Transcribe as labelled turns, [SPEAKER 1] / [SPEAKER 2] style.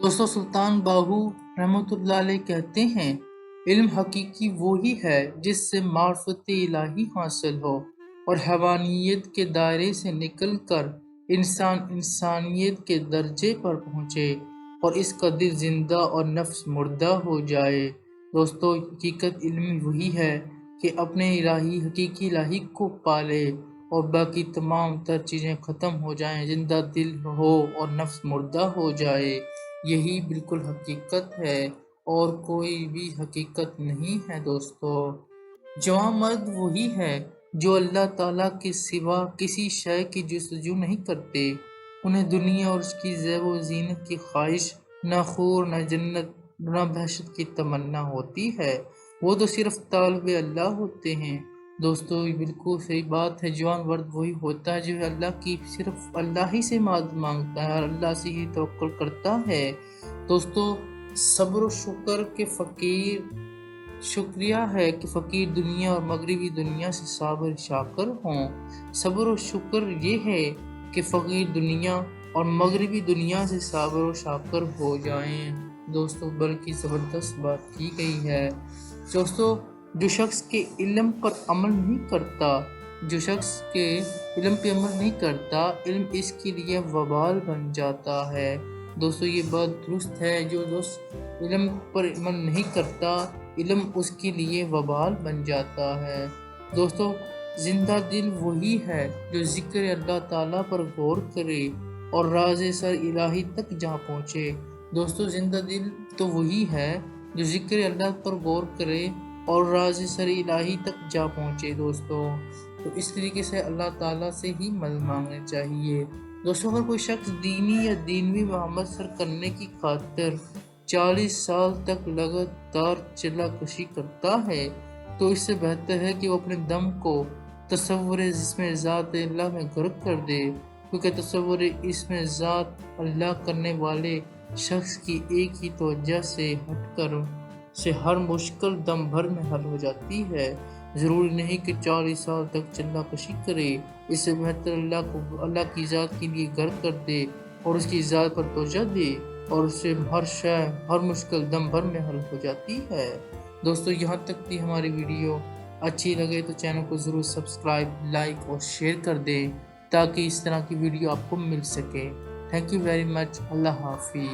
[SPEAKER 1] दोस्तों सुल्तान बाहू रहमतुल्लाह अलैह कहते हैं, इल्म हकीकी वही है जिससे मार्फत इलाही हासिल हो और हैवानियत के दायरे से निकल कर इंसान इंसानियत के दर्जे पर पहुँचे और इसका दिल जिंदा और नफ्स मुर्दा हो जाए। दोस्तों हकीकत इल्म वही है कि अपने इलाही हकीकी इलाही को पाले और बाकी तमाम तर चीज़ें ख़त्म हो जाएं, जिंदा दिल हो और नफ्स मुर्दा हो जाए। यही बिल्कुल हकीकत है और कोई भी हकीकत नहीं है। दोस्तों जवां मर्द वही है जो अल्लाह ताला के सिवा किसी शय की जस्तजू नहीं करते। उन्हें दुनिया और उसकी ज़ैब व ज़ीनत की ख्वाहिश न खूर न जन्नत न बहशत की तमन्ना होती है। वो तो सिर्फ तालिब अल्लाह होते हैं। दोस्तों ये बिल्कुल सही बात है। जवान मर्द वही होता है जो अल्लाह की सिर्फ अल्लाह ही से मदद मांगता है और अल्लाह से ही तवक्कुल करता है। दोस्तों सब्र शुक्र के फ़कीर शुक्रिया है कि फ़कीर दुनिया और मगरबी दुनिया से साबिर शाकर हों। सब्र और शुक्र ये है कि फ़कीर दुनिया और मगरबी दुनिया से साबिर और शाकर हो जाएं। दोस्तों बल्कि ज़बरदस्त बात की गई है। दोस्तों जो शख्स के इल्म पर अमल नहीं करता, जो शख्स के इल्म पे अमल नहीं करता, इल्म इसके लिए वबाल बन जाता है। दोस्तों ये बात दुरुस्त है। जो दोस्त इल्म पर अमल नहीं करता, इल्म उसके लिए वबाल बन जाता है। दोस्तों जिंदा दिल वही है जो ज़िक्र अल्लाह ताला पर गौर करे और राज़ सर इलाही तक जा पहुँचे। दोस्तों जिंदा दिल तो वही है जो ज़िक्र अल्लाह पर गौर करे और राज़ सर इलाही तक जा पहुँचे। दोस्तों तो इस तरीके से अल्लाह ताला से ही मदद मांगनी चाहिए। दोस्तों अगर कोई शख्स दीनी या दीनवी मोहम्मद सर करने की खातिर 40 साल तक लगातार चला कशी करता है, तो इससे बेहतर है कि वो अपने दम को तसव्वुर जिस्म ज़ात अल्लाह में गर्क कर दे, क्योंकि तसव्वुर इसमें ज़ात अल्लाह करने वाले शख्स की एक ही तवज्जो से हटकर से हर मुश्किल दम भर में हल हो जाती है। ज़रूरी नहीं कि 40 साल तक चल्ला कशी करे, इससे बेहतर अल्लाह की ज़ात के लिए गर्क कर दे और उसकी ज़ात पर तवज्जो दे और उससे हर शय हर मुश्किल दम भर में हल हो जाती है। दोस्तों यहाँ तक थी हमारी वीडियो। अच्छी लगे तो चैनल को ज़रूर सब्सक्राइब, लाइक और शेयर कर दें ताकि इस तरह की वीडियो आपको मिल सके। Thank you very much. अल्लाह हाफिज़।